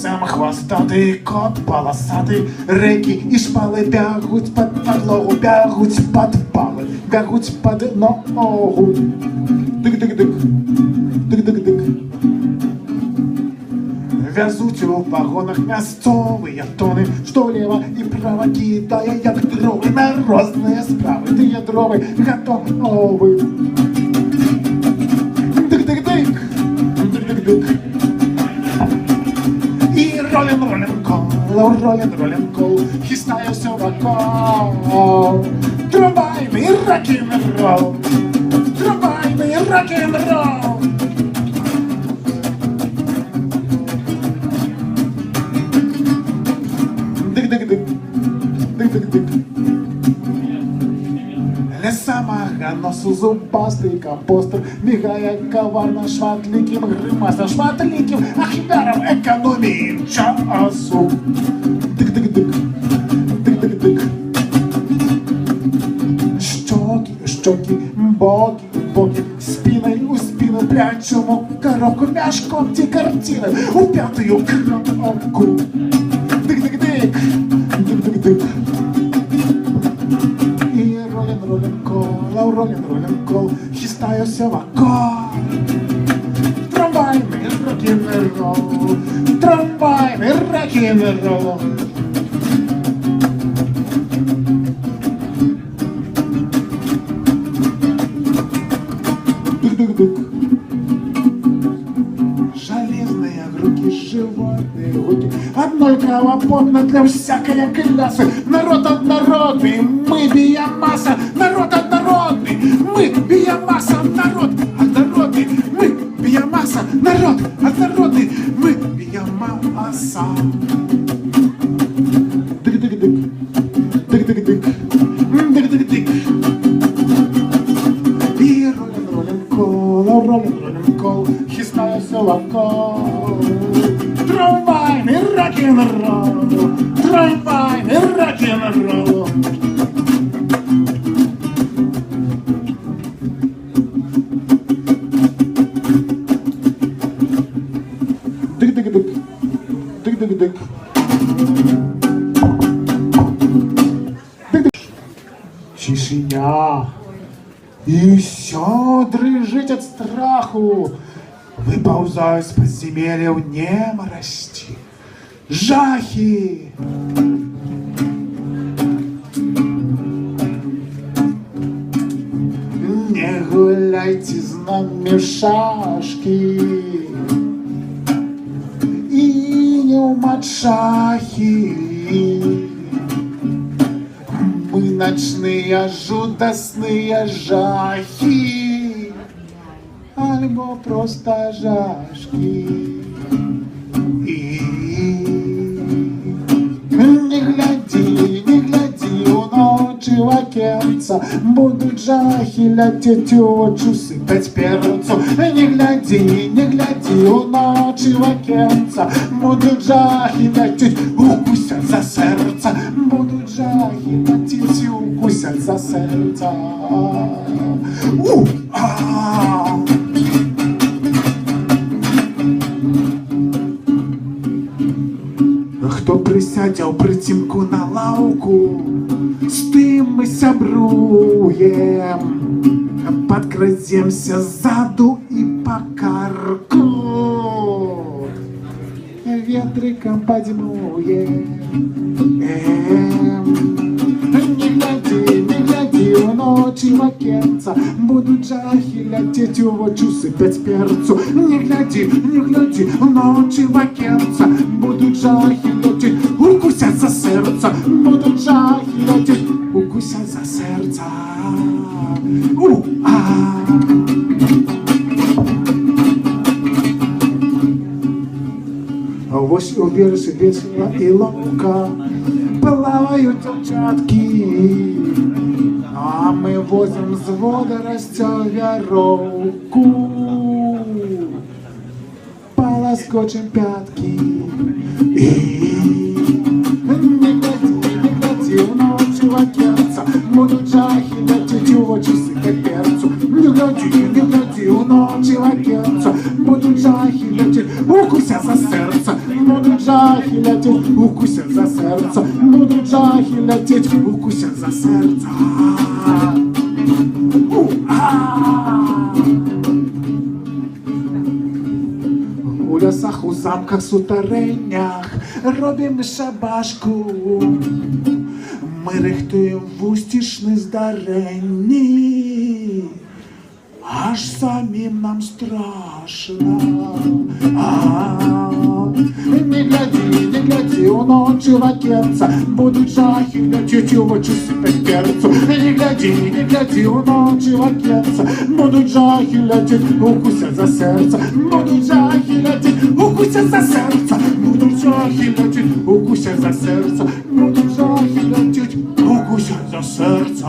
сам хвостатий, кот полосатий, реки і шпали бягуть під подлогу, бягуть під пали, бягуть під ногу. Дик-дик-дик, дик-дик-дик. Вязуть у вагонах мясцовые тоны, что влево и право кидая ядровы на разные справы. Ты ядровый готовы. Дык-дык-дык, дык-дык-дык. И роллин кол, хистаю все вокруг. Трамвайный рок-н-ролл, трамвайный рок-н-ролл. Лесомаха, носу зубастый компостер, мигая коварно шватликим гримасом, шватликим ахидаром экономии часу. Дык-дык-дык, дык-дык-дык. Щеки, боки, спиной у спину прячу коробку, мешком те картины, у пятую кнопку. Дык-дык-дык, дык-дык-дык. И роллин кол, хистаюся вокруг. Трамвайный рок-н-ролл, трамвайный рок-н-ролл. Железные руки, животные руки, одной кровопотно для всякой клясы. Народ однородный, мы биомасса. Народ однородный, мы биомасса. Народ однородный, мы биомасса. Народ однородный, мы биомасса. Дык-дык-дык, дык-дык-дык, дык-дык-дык. И роллин кол, хистаюся вокруг. Трамвайный рок-н-ролл, трамвайный рок-н-ролл. Дык-дык-дык, дык-дык-дык. Тишина. И все дрожит от страху. Выползаю из подземелья в неморости. Жахи. Не гуляйте с нами в шашки и не в матшахи. Мы ночные жудасные жахи, альбо просто жашки. И не гляди у ночи в окенца, будут жахи лететь очу, сыпать перцу. Не гляди у ночи в окенца, будут жахи лететь, укусят за сердце. Будут жахи лететь, укусят за сердце. Хто присядзе ў прыцемку на лаўку, з тым мы сябруем, падкрадземся ззаду і па карку ветрыкам падзьмуем. Не гляди у ночі в окенца, будуть жахи лететь у вочу, сыпять перцу. Не гляди у ночі в окенца, будуть жахи лететь, укусять за серце. Будуть жахи лететь, укусять за серце. Ось у березі весела і ловка плавають дівчатки, а ми возимо з водоростя вяровку, полоскочим пятки. Не гляди у ночі в окенца, будуть жахи лететь у очі, сикать перцу. Не гляди у ночі в окенца, будуть жахи лететь, укуся за серце. Будуть жахи летіть, укусять за серце, будуть жахи летіть, укусять за серце. У лісах, у замках, сутареннях робимо шабашку. Ми рихтуємо в устішні здаренні, аж самим нам страшно. Не гляди, у ночі в окенца будуть жахи летіть, у очі сипать перцю. Не гляди, у ночі в окенца будуть жахи летіть, укусять за серце. Будуть жахи летіть, укусять за серце. Будуть жахи летіть, укусять за серце. Будуть жахи летіть, укусять за серце.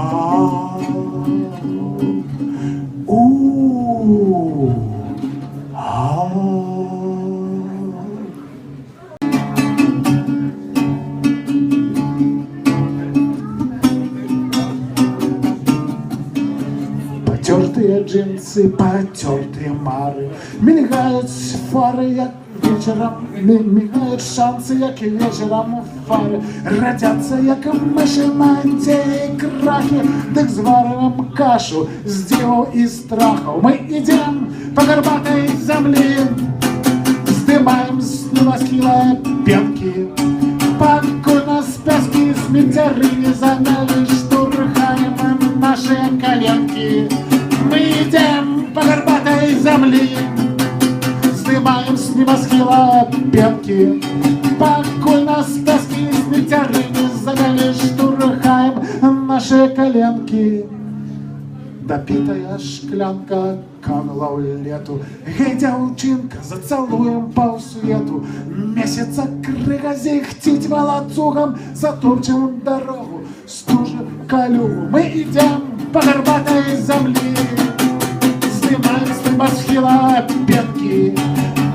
Потертые джинсы, потертые мары, мигают фары, як вечером, мигают шансы, як вечером фары, родятся, як мыши на антенне крахи, так зварим кашу с диву и страху. Мы идем по горбатой земле, сдымаем с небосхила пенки, покой нас пески с метерыми замяли, штурхаем наши коленки. Мы идем по горбатой земле, снимаем с небосхила пенки, покой нас пески с метерыми замяли, штурхаем наши коленки. Допитая шклянка канула в лету. Гей, дівчинка, зацелуем по свету. Месяца крыга зихтить волоцугом, затопчем дорогу, стужим калюгу. Мы идем по горбатой земле, снимаем с небосхила пенки,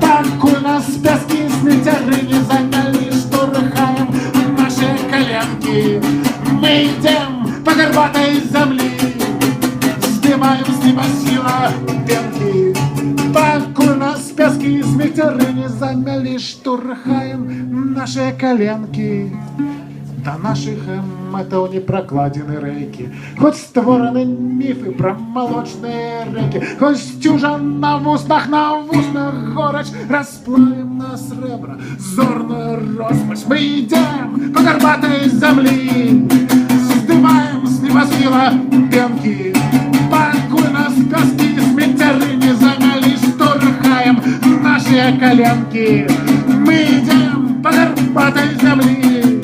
покой нас пески с метерыми замяли, штурхаем наши коленки. Мы идем по горбатой земле, снимаем с небосхила пенки, покой нас пески с метерыми замяли, штурхаем наши коленки. До наших метал не прокладены рейки, хоть створені міфи про молочные реки, хоть стюжа на вустах горочь, расплавим на сребра зорную розпач. Мы идем по горбатой земли, сдымаем с небосхила пенки, покой нас пески с метерыми замяли, штурхаем наши коленки. Мы идем по горбатой земли,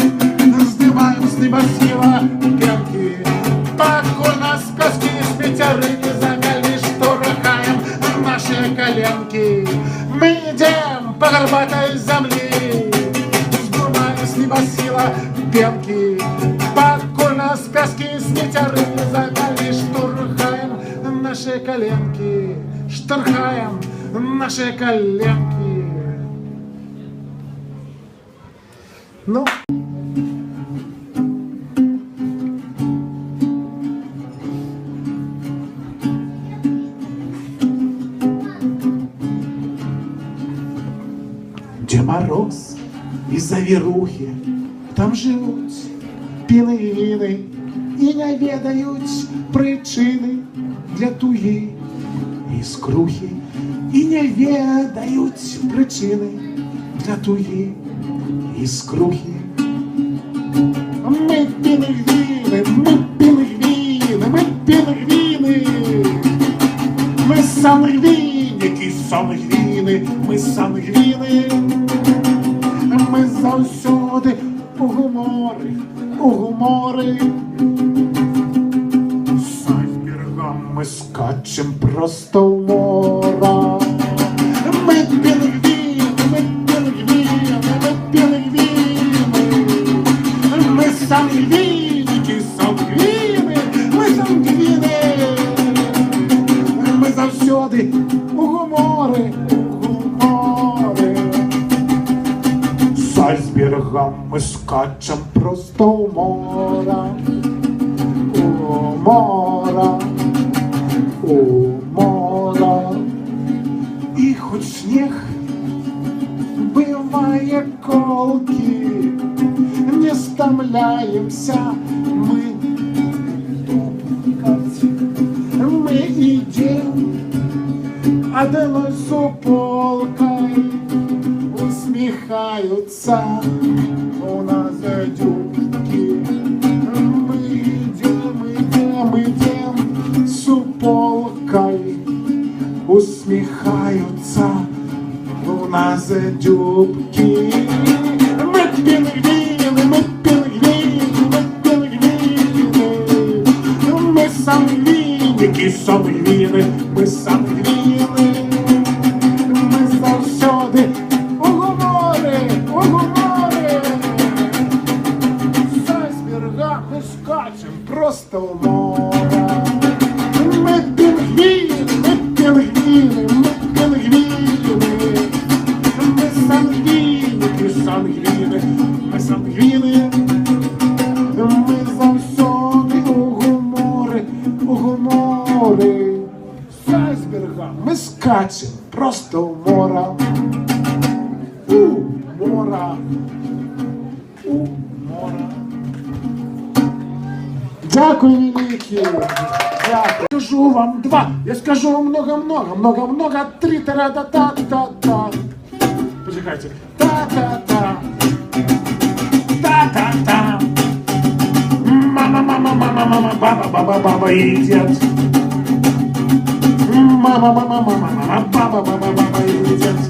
сдымаем с небосхила пенки, покой нас пески с метерыми замяли, штурхаем наши коленки. Мы идем по горбатой земли, сдымаем с небосхила пенки, покой нас пески с метерыми замяли, штурхаем наши коленки, штурхаем наши коленки. Ну. Де мороз і завірухи, там живуть пінгвіни і не ведають причини для туги і скрухи, і не ведають причини для туги і скрухи. Ми пінгвіни, ми пінгвіни, ми пінгвіни, ми сангвініки, сангвіни, ми сангвіни. Ми завсюди у гумори, з айсбергом ми скачем просто в мора. Ми пінгвіни, ми пінгвіни, ми пінгвіни, ми сангвініки, сангвіни, ми сангвіни. Ми завсюди у гумори, з айсбергом ми скачем просто у мора, у мора, у мора. І хоч сніг буває приколки. Не стомляемся мы тупкать. Мы идем одной суполкой. Усмехаются у нас дюбки. Мы идем суполкой. Усмехаются у нас дюбки. Мы пингвины, мы пингвины, мы пингвины. Мы сангвиники, сангвины, мы сангвины. Мы завсёды у гуморы, у гуморы. С айсберга мы скачем просто у моря. Мы пингвины, мы пингвины, мы пингвины. Мы сангвиники, сангвины, мы сангвины. Мы завсёды у гуморы, у гуморы. С айсберга мы скачем просто у мора. У мора. У мора. Дякую, великі. Дякую. Скажу вам два, я скажу вам много-много, много-много, три та-та-та-та-та. Почекайте. Та-та-та. Та-та-та. Мама, мама, мама, мама, баба, баба, баба и дед. Мама, мама, мама, мама, баба, баба, баба и дед.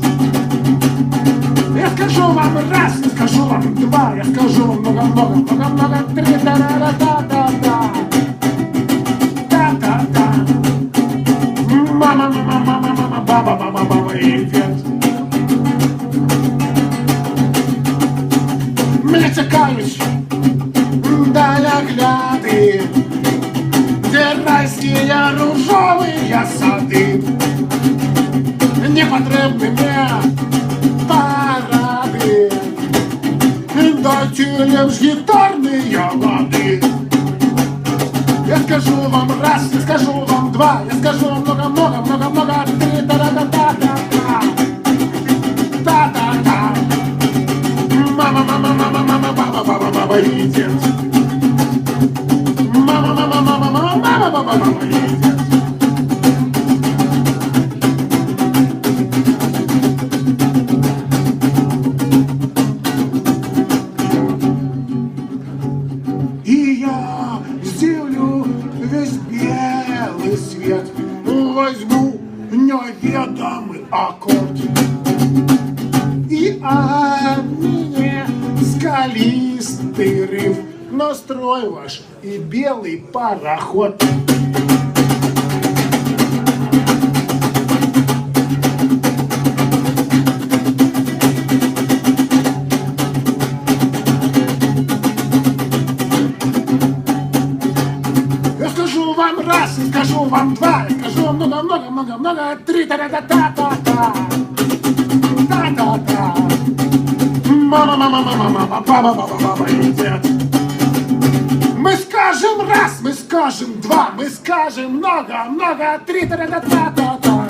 Я скажу вам раз, я скажу вам два, я скажу вам много-много, много-много, три та-та-та-та-та. Та-та-та. Мама, мама, мама, мама, баба, баба, баба и дед. Мне цікавить далягляди, де райські ружові сади. Не потрібні мне паради, дайте лишь гитарные лады. Я скажу вам раз, я скажу вам два, я скажу вам много-много, много-много, три та-та-та-та-та. Та-та-та. Мама, мама, мама, мама, баба, баба, баба и дед. Мама, мама, мама, мама, баба, баба, баба и дед. И я сделаю весь белый свет, возьму неведомый аккорд. И обмене скалистый риф, настрой ваш и белый пароход. Я скажу вам раз, я скажу вам два, я скажу вам много-много-много-много, три та-та-та-та-та. Та-та-та. Мама, мама, мама, мама, баба, баба, баба и дед. Мы скажем раз, мы скажем два, мы скажем много-много, три та-та-та-та-та.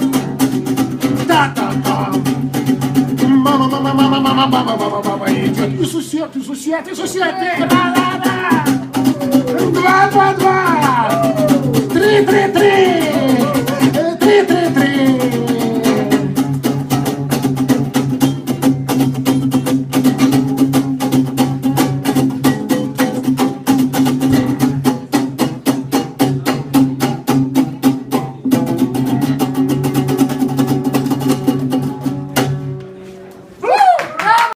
Та-та-та. Мама, мама, мама, мама, баба, баба, баба и дед. И сусед, и сусед, и сусед, и та-та-та.